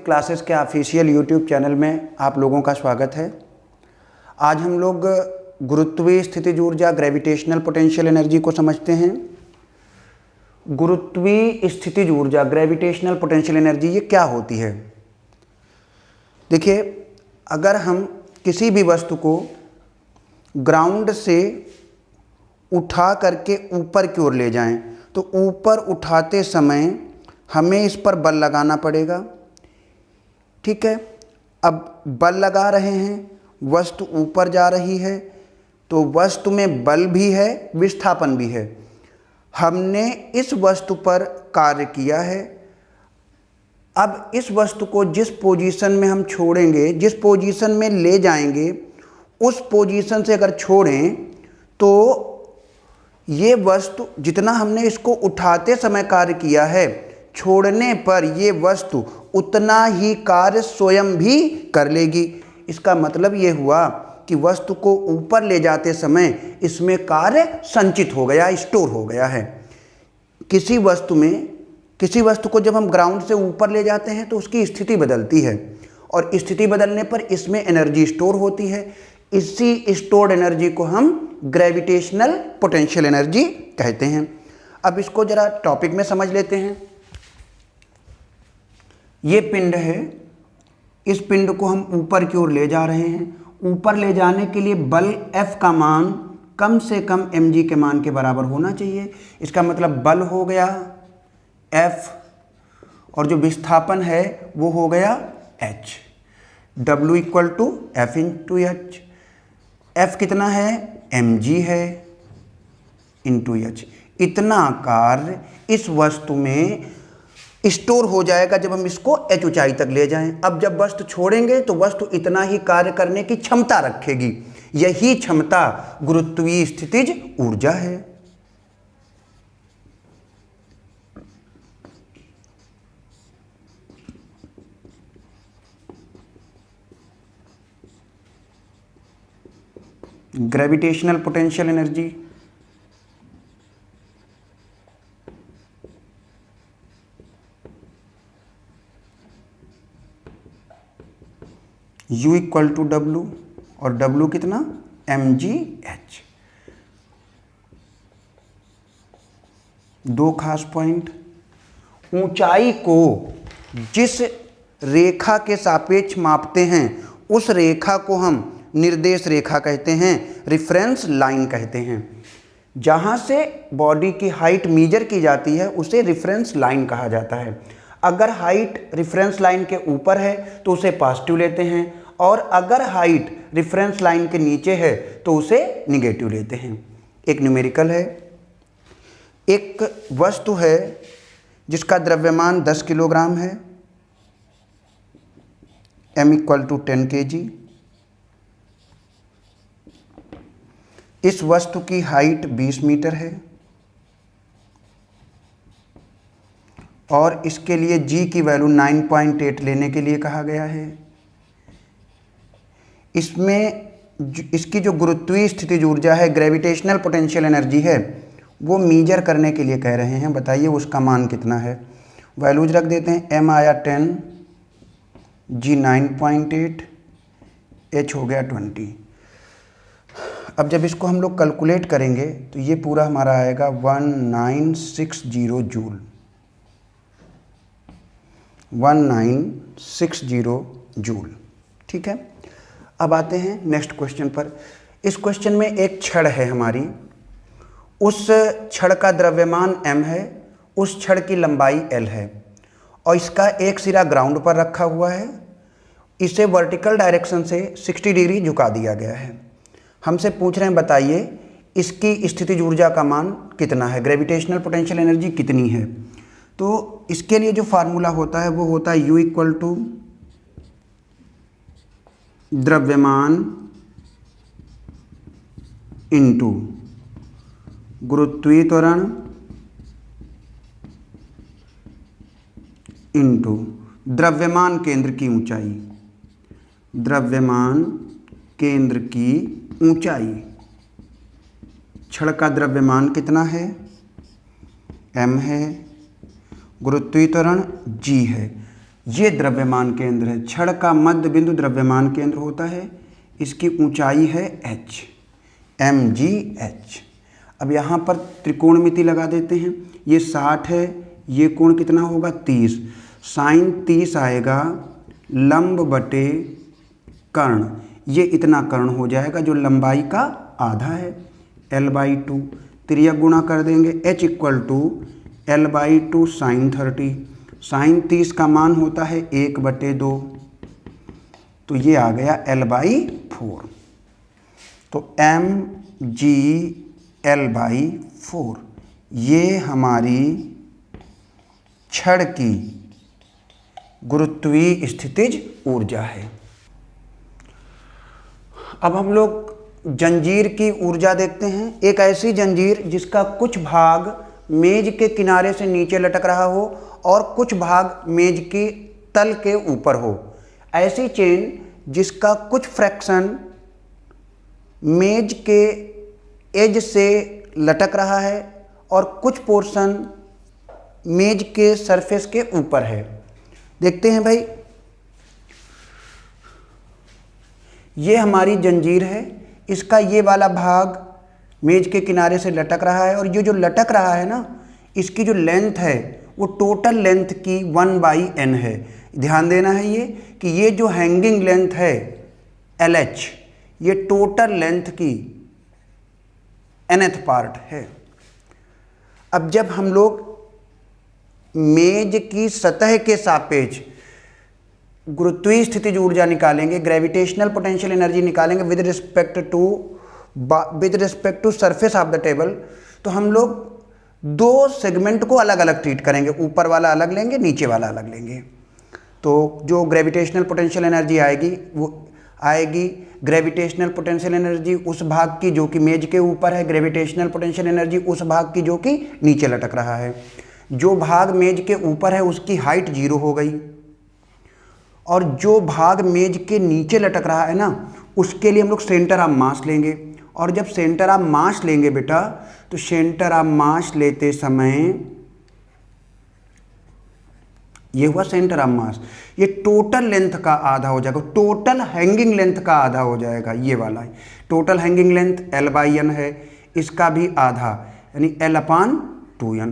Classes के official YouTube channel में आप लोगों का स्वागत है। आज हम लोग गुरुत्वीय स्थितिज ऊर्जा ग्रेविटेशनल पोटेंशियल एनर्जी को समझते हैं। गुरुत्वीय स्थितिज ऊर्जा ग्रेविटेशनल पोटेंशियल एनर्जी ये क्या होती है? देखिए, अगर हम किसी भी वस्तु को ग्राउंड से उठा करके ऊपर की ओर ले जाएं तो ऊपर उठाते समय हमें इस पर बल लगाना पड़ेगा। ठीक है, अब बल लगा रहे हैं, वस्तु ऊपर जा रही है तो वस्तु में बल भी है, विस्थापन भी है। हमने इस वस्तु पर कार्य किया है। अब इस वस्तु को जिस पोजीशन में हम छोड़ेंगे, जिस पोजीशन में ले जाएंगे, उस पोजीशन से अगर छोड़ें तो ये वस्तु जितना हमने इसको उठाते समय कार्य किया है, छोड़ने पर ये वस्तु उतना ही कार्य स्वयं भी कर लेगी। इसका मतलब ये हुआ कि वस्तु को ऊपर ले जाते समय इसमें कार्य संचित हो गया, स्टोर हो गया है। किसी वस्तु को जब हम ग्राउंड से ऊपर ले जाते हैं तो उसकी स्थिति बदलती है और स्थिति बदलने पर इसमें एनर्जी स्टोर होती है। इसी स्टोर्ड एनर्जी को हम ग्रेविटेशनल पोटेंशियल एनर्जी कहते हैं। अब इसको जरा टॉपिक में समझ लेते हैं। ये पिंड है, इस पिंड को हम ऊपर की ओर ले जा रहे हैं। ऊपर ले जाने के लिए बल F का मान कम से कम mg के मान के बराबर होना चाहिए। इसका मतलब बल हो गया F और जो विस्थापन है वो हो गया h। W equal to F into H. F कितना है? mg है इंटू h। इतना कार्य इस वस्तु में स्टोर हो जाएगा जब हम इसको h ऊंचाई तक ले जाएं। अब जब वस्तु छोड़ेंगे तो वस्तु इतना ही कार्य करने की क्षमता रखेगी। यही क्षमता गुरुत्वीय स्थितिज ऊर्जा है। Gravitational potential energy U equal to W और W कितना? mgh। दो खास पॉइंट, ऊंचाई को जिस रेखा के सापेक्ष मापते हैं उस रेखा को हम निर्देश रेखा कहते हैं, रिफरेंस लाइन कहते हैं। जहाँ से बॉडी की हाइट मेजर की जाती है उसे रिफरेंस लाइन कहा जाता है। अगर हाइट रिफरेंस लाइन के ऊपर है तो उसे पॉजिटिव लेते हैं और अगर हाइट रिफरेंस लाइन के नीचे है तो उसे निगेटिव लेते हैं। एक न्यूमेरिकल है। एक वस्तु है जिसका द्रव्यमान 10 किलोग्राम है, m इक्वल टू 10 kg। इस वस्तु की हाइट 20 मीटर है और इसके लिए g की वैल्यू 9.8 लेने के लिए कहा गया है। इसमें इसकी जो गुरुत्वीय स्थितिज ऊर्जा है, ग्रेविटेशनल पोटेंशियल एनर्जी है, वो मीजर करने के लिए कह रहे हैं। बताइए उसका मान कितना है? वैल्यूज रख देते हैं। m आया 10, g 9.8, h हो गया 20। अब जब इसको हम लोग कैलकुलेट करेंगे तो ये पूरा हमारा आएगा 1960 जूल। 1960 जूल। ठीक है, अब आते हैं नेक्स्ट क्वेश्चन पर। इस क्वेश्चन में एक छड़ है हमारी, उस छड़ का द्रव्यमान m है, उस छड़ की लंबाई l है और इसका एक सिरा ग्राउंड पर रखा हुआ है। इसे वर्टिकल डायरेक्शन से 60 डिग्री झुका दिया गया है। हमसे पूछ रहे हैं बताइए इसकी स्थितिज ऊर्जा का मान कितना है, ग्रेविटेशनल पोटेंशियल एनर्जी कितनी है। तो इसके लिए जो फार्मूला होता है वो होता है U इक्वल टू द्रव्यमान इंटू गुरुत्वीय त्वरण इंटू द्रव्यमान केंद्र की ऊंचाई। द्रव्यमान केंद्र की ऊंचाई। छड़ का द्रव्यमान कितना है? m है। गुरुत्वीय त्वरण g है। ये द्रव्यमान केंद्र है। छड़ का मध्य बिंदु द्रव्यमान केंद्र होता है। इसकी ऊंचाई है h, mgh। अब यहाँ पर त्रिकोणमिति लगा देते हैं। ये 60 है, ये कोण कितना होगा 30, साइन 30 आएगा लंब बटे कर्ण। ये इतना कर्ण हो जाएगा जो लंबाई का आधा है, l/2। त्रियक गुणा कर देंगे, h = l/2 साइन 30। साइन 30 का मान होता है 1/2, तो ये आ गया l/4। तो mg l/4 ये हमारी छड़ की गुरुत्वीय स्थितिज ऊर्जा है। अब हम लोग जंजीर की ऊर्जा देखते हैं। एक ऐसी जंजीर जिसका कुछ भाग मेज के किनारे से नीचे लटक रहा हो और कुछ भाग मेज के तल के ऊपर हो। ऐसी चेन जिसका कुछ फ्रैक्शन मेज के एज से लटक रहा है और कुछ पोर्शन मेज के सरफेस के ऊपर है। देखते हैं भाई, ये हमारी जंजीर है। इसका ये वाला भाग मेज के किनारे से लटक रहा है और ये जो लटक रहा है ना, इसकी जो लेंथ है वो टोटल लेंथ की 1/n है। ध्यान देना है ये कि ये जो हैंगिंग लेंथ है LH, ये टोटल लेंथ की nth पार्ट है। अब जब हम लोग मेज की सतह के सापेक्ष गुरुत्वीय स्थितिज ऊर्जा निकालेंगे, ग्रेविटेशनल पोटेंशियल एनर्जी निकालेंगे with respect to surface of the table, तो हम लोग दो सेगमेंट को अलग अलग ट्रीट करेंगे। ऊपर वाला अलग लेंगे, नीचे वाला अलग लेंगे। तो जो ग्रेविटेशनल पोटेंशियल एनर्जी आएगी वो आएगी ग्रेविटेशनल पोटेंशियल एनर्जी उस भाग की जो कि मेज के ऊपर है, ग्रेविटेशनल पोटेंशियल एनर्जी उस भाग की जो कि नीचे लटक रहा है। जो भाग मेज के ऊपर है उसकी हाइट 0 हो गई और जो भाग मेज के नीचे लटक रहा है ना, उसके लिए हम लोग सेंटर ऑफ मास लेंगे। और जब सेंटर ऑफ मास लेंगे बेटा, तो सेंटर ऑफ मास लेते समय ये हुआ सेंटर ऑफ मास, ये टोटल लेंथ का आधा हो जाएगा, टोटल हैंगिंग लेंथ का आधा हो जाएगा। ये वाला टोटल हैंगिंग लेंथ l/n है, इसका भी आधा यानी l/2n।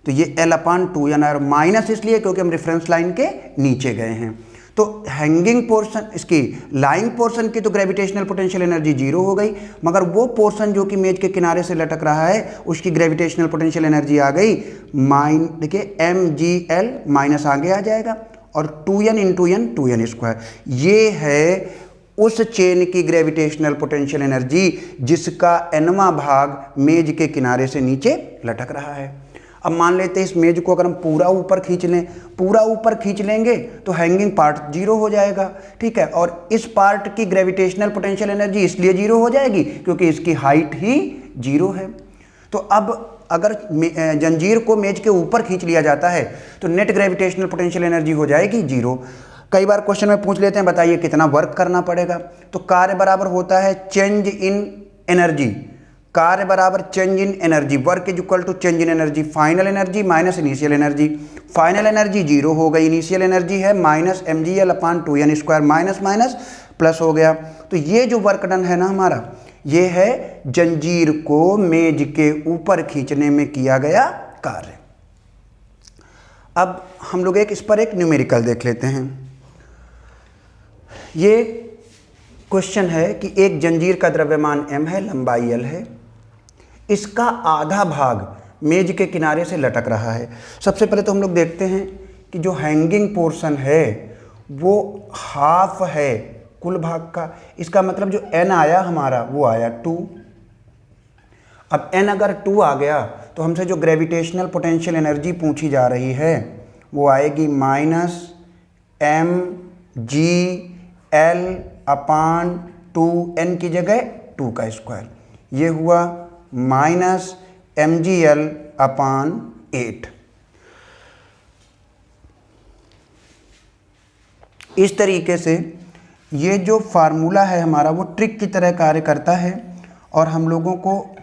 तो ये l/2n है और माइनस इसलिए क्योंकि हम रेफरेंस लाइन के नीचे गए हैं। तो हैंगिंग पोर्शन, इसकी लाइंग पोर्शन की तो ग्रेविटेशनल पोटेंशियल एनर्जी 0 हो गई, मगर वो पोर्शन जो कि मेज के किनारे से लटक रहा है उसकी ग्रेविटेशनल पोटेंशियल एनर्जी आ गई देखिए mgl माइनस आगे आ जाएगा और 2n × n 2n²। ये है उस चेन की ग्रेविटेशनल पोटेंशियल एनर्जी जिसका nवां भाग मेज के किनारे से नीचे लटक रहा है। अब मान लेते हैं इस मेज को अगर हम पूरा ऊपर खींच लें, पूरा ऊपर खींच लेंगे तो हैंगिंग पार्ट 0 हो जाएगा, ठीक है। और इस पार्ट की ग्रेविटेशनल पोटेंशियल एनर्जी इसलिए 0 हो जाएगी क्योंकि इसकी हाइट ही 0 है। तो अब अगर जंजीर को मेज के ऊपर खींच लिया जाता है तो नेट ग्रेविटेशनल पोटेंशियल एनर्जी हो जाएगी 0। कई बार क्वेश्चन में पूछ लेते हैं बताइए कितना वर्क करना पड़ेगा, तो कार्य बराबर होता है चेंज इन एनर्जी, कार्य बराबर change in energy, work = change in energy, final energy minus initial energy. Final energy 0 हो गई, इनिशियल एनर्जी है -mgl/2n², माइनस माइनस प्लस हो गया। तो ये जो वर्क डन है ना हमारा, ये है जंजीर को मेज के ऊपर खींचने में किया गया कार्य। अब हम लोग इस पर एक न्यूमेरिकल देख लेते हैं। ये क्वेश्चन है कि एक जंजीर का द्रव्यमान m है, लंबाई l है, इसका आधा भाग मेज के किनारे से लटक रहा है। सबसे पहले तो हम लोग देखते हैं कि जो हैंगिंग पोर्शन है वो हाफ है कुल भाग का। इसका मतलब जो n आया हमारा वो आया 2। अब n अगर 2 आ गया तो हमसे जो ग्रेविटेशनल पोटेंशियल एनर्जी पूछी जा रही है वो आएगी -mgl/2n की जगह 2²। ये हुआ -mgl/8। इस तरीके से ये जो फार्मूला है हमारा वो ट्रिक की तरह कार्य करता है और हम लोगों को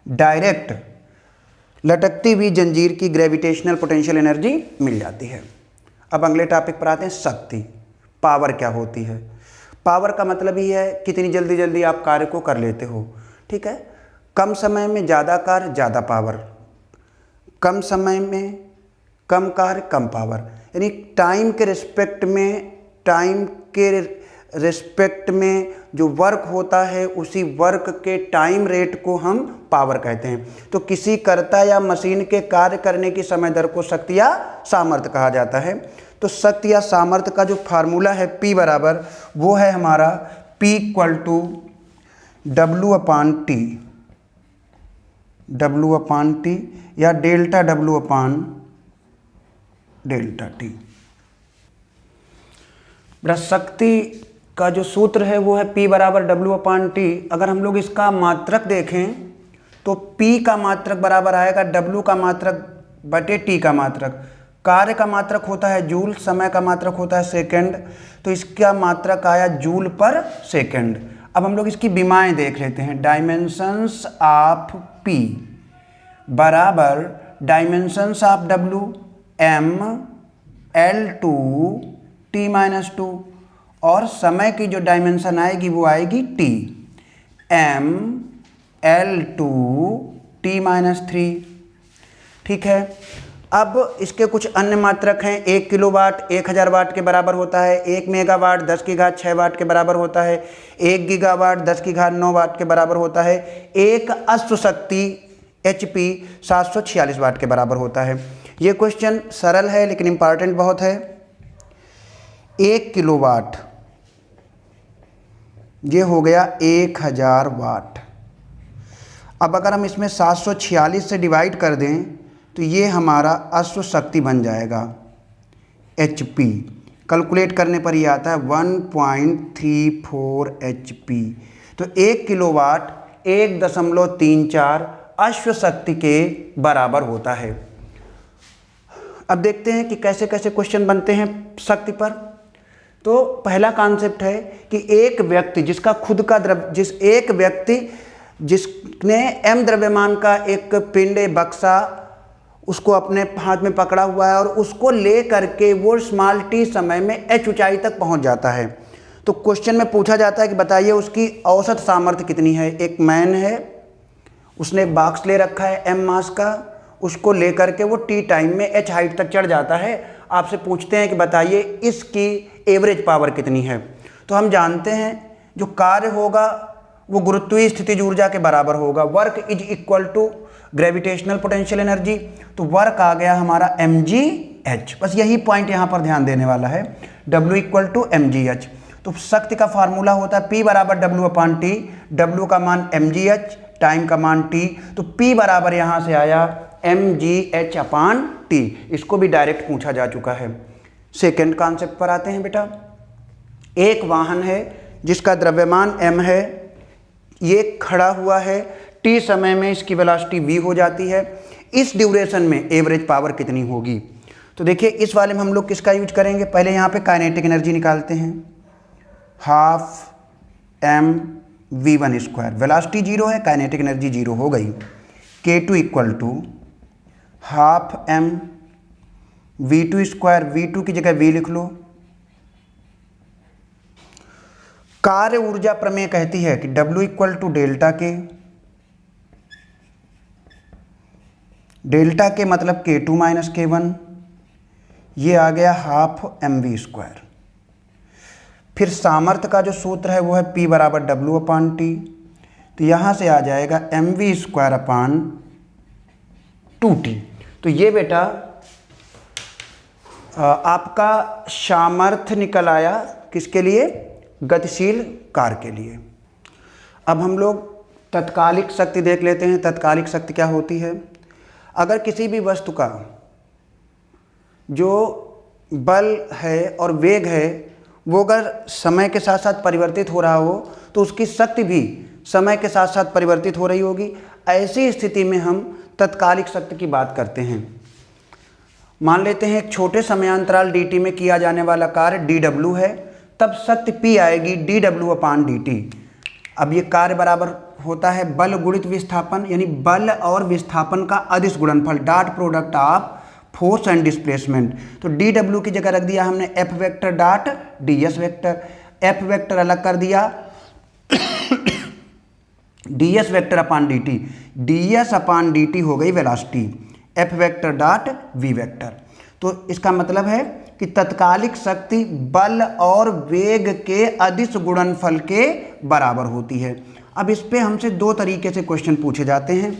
डायरेक्ट लटकती हुई जंजीर की ग्रेविटेशनल पोटेंशियल एनर्जी मिल जाती है। अब अगले टॉपिक पर आते हैं, शक्ति। पावर क्या होती है? पावर का मतलब ही है कितनी जल्दी जल्दी आप कार्य को कर लेते हो, ठीक है। कम समय में ज़्यादा कार्य, ज़्यादा पावर। कम समय में कम कार्य, कम पावर। यानी टाइम के रिस्पेक्ट में जो वर्क होता है उसी वर्क के टाइम रेट को हम पावर कहते हैं। तो किसी कर्ता या मशीन के कार्य करने की समय दर को शक्ति या सामर्थ्य कहा जाता है। तो शक्ति या सामर्थ्य का जो फार्मूला है P बराबर, वो है हमारा P equal to W upon T या delta W upon delta T. बेटा शक्ति का जो सूत्र है वो है P बराबर W अपान टी। अगर हम लोग इसका मात्रक देखें तो P का मात्रक बराबर आएगा W का मात्रक बटे T का मात्रक। कार्य का मात्रक होता है जूल, समय का मात्रक होता है सेकंड, तो इसका मात्रक आया जूल पर सेकंड। अब हम लोग इसकी विमाएं देख लेते हैं। डायमेंशंस ऑफ P बराबर dimensions of W m L2 T minus 2, और समय की जो डायमेंशन आएगी वो आएगी T m L2 T minus 3, ठीक है। अब इसके कुछ अन्य मात्रक हैं। 1 किलोवाट 1000 वाट के बराबर होता है, 1 मेगावाट 10 की घात 6 वाट के बराबर होता है, 1 गीगावाट 10 की घात 9 वाट के बराबर होता है, 1 अश्व शक्ति HP 746 वाट के बराबर होता है। ये क्वेश्चन सरल है लेकिन इम्पॉर्टेंट बहुत है। 1 किलोवाट ये हो गया 1000 वाट। अब अगर हम इसमें 746 से डिवाइड कर दें तो ये हमारा अश्व शक्ति बन जाएगा HP। कैलकुलेट करने पर ये आता है 1.34 HP। तो 1 किलोवाट 1.34 अश्व शक्ति के बराबर होता है। अब देखते हैं कि कैसे कैसे क्वेश्चन बनते हैं शक्ति पर। तो पहला कॉन्सेप्ट है कि एक व्यक्ति जिसका खुद का जिसने m द्रव्यमान का एक पिंड बक्सा उसको अपने हाथ में पकड़ा हुआ है और उसको ले करके वो स्मॉल t समय में h ऊंचाई तक पहुंच जाता है। तो क्वेश्चन में पूछा जाता है कि बताइए उसकी औसत सामर्थ्य कितनी है। एक मैन है, उसने बॉक्स ले रखा है m मास का, उसको ले करके वो t टाइम में h हाइट तक चढ़ जाता है। आपसे पूछते हैं कि बताइए इसकी एवरेज पावर कितनी है। तो हम जानते हैं जो कार्य होगा वो गुरुत्वीय स्थितिज ऊर्जा के बराबर होगा। Work is equal to gravitational potential energy. तो वर्क आ गया हमारा mgh। बस यही पॉइंट यहाँ पर ध्यान देने वाला है, W इक्वल टू mgh। तो शक्ति का फार्मूला होता है P बराबर W अपान टी, W का मान mgh, टाइम का मान t। तो P बराबर यहाँ से आया mgh अपान t। इसको भी डायरेक्ट पूछा जा चुका है। सेकेंड कॉन्सेप्ट पर आते हैं बेटा। एक वाहन है जिसका द्रव्यमान m है, ये खड़ा हुआ है, t समय में इसकी वेलोसिटी v हो जाती है। इस ड्यूरेशन में एवरेज पावर कितनी होगी? तो देखिए इस वाले में हम लोग किसका यूज करेंगे। पहले यहाँ पे काइनेटिक एनर्जी निकालते हैं, half m v1 square. Velocity 0 है, काइनेटिक एनर्जी 0 हो गई। K2 equal to half m v2 square. v2 की जगह v लिख लो। कार्य ऊर्जा प्रमेय कहती है कि W इक्वल टू डेल्टा के, डेल्टा के मतलब K2 माइनस K1, ये आ गया हाफ mv स्क्वायर। फिर सामर्थ्य का जो सूत्र है वो है P बराबर W अपान टी। तो यहाँ से आ जाएगा mv स्क्वायर अपान 2t। तो ये बेटा आपका सामर्थ्य निकल आया किसके लिए? गतिशील कार के लिए। अब हम लोग तत्कालिक शक्ति देख लेते हैं। तत्कालिक शक्ति क्या होती है? अगर किसी भी वस्तु का जो बल है और वेग है वो अगर समय के साथ साथ परिवर्तित हो रहा हो तो उसकी शक्ति भी समय के साथ साथ परिवर्तित हो रही होगी। ऐसी स्थिति में हम तत्कालिक शक्ति की बात करते हैं। मान लेते हैं एक छोटे समयांतराल dt में किया जाने वाला कार्य dw है, तब शक्ति P आएगी dw अपान dt। अब ये कार्य बराबर होता है बल गुणित विस्थापन, यानी बल और विस्थापन का अदिश गुणनफल, dot product of force and displacement. तो डी डब्ल्यू की जगह रख दिया हमने F vector dot D S vector, F vector अलग कर दिया D S vector upon D T, D S upon D T हो गई velocity, F vector dot V vector. तो इसका मतलब है कि तत्कालिक शक्ति बल और वेग के अदिश गुणनफल के बराबर होती है। अब इस पे हमसे दो तरीके से क्वेश्चन पूछे जाते हैं।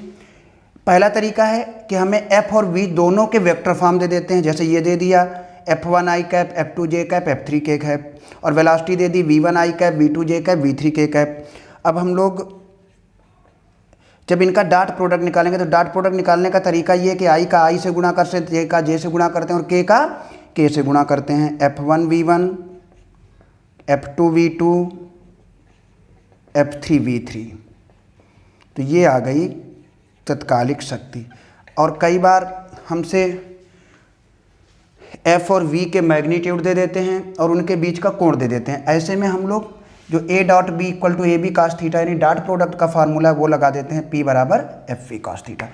पहला तरीका है कि हमें एफ और वी दोनों के वेक्टर फॉर्म दे देते हैं, जैसे ये दे दिया F1 i cap, F2 j cap, F3 k cap, और वेलोसिटी दे दी V1 i cap, V2 j cap, V3 k cap. अब हम लोग जब इनका डॉट प्रोडक्ट निकालेंगे तो डॉट प्रोडक्ट निकालने का तरीका ये है कि i का i से गुणा करते हैं, j का j से गुणा करते हैं और k का k से गुणा करते हैं। F1 V1, F2 V2, F3 V3। तो ये आ गई तत्कालिक शक्ति। और कई बार हमसे F और V के मैग्नीट्यूड दे देते हैं और उनके बीच का कोण दे देते हैं। ऐसे में हम लोग जो A dot B equal to A B cos theta यानी डॉट प्रोडक्ट का फार्मूला वो लगा देते हैं P बराबर एफ वी कास थीटा।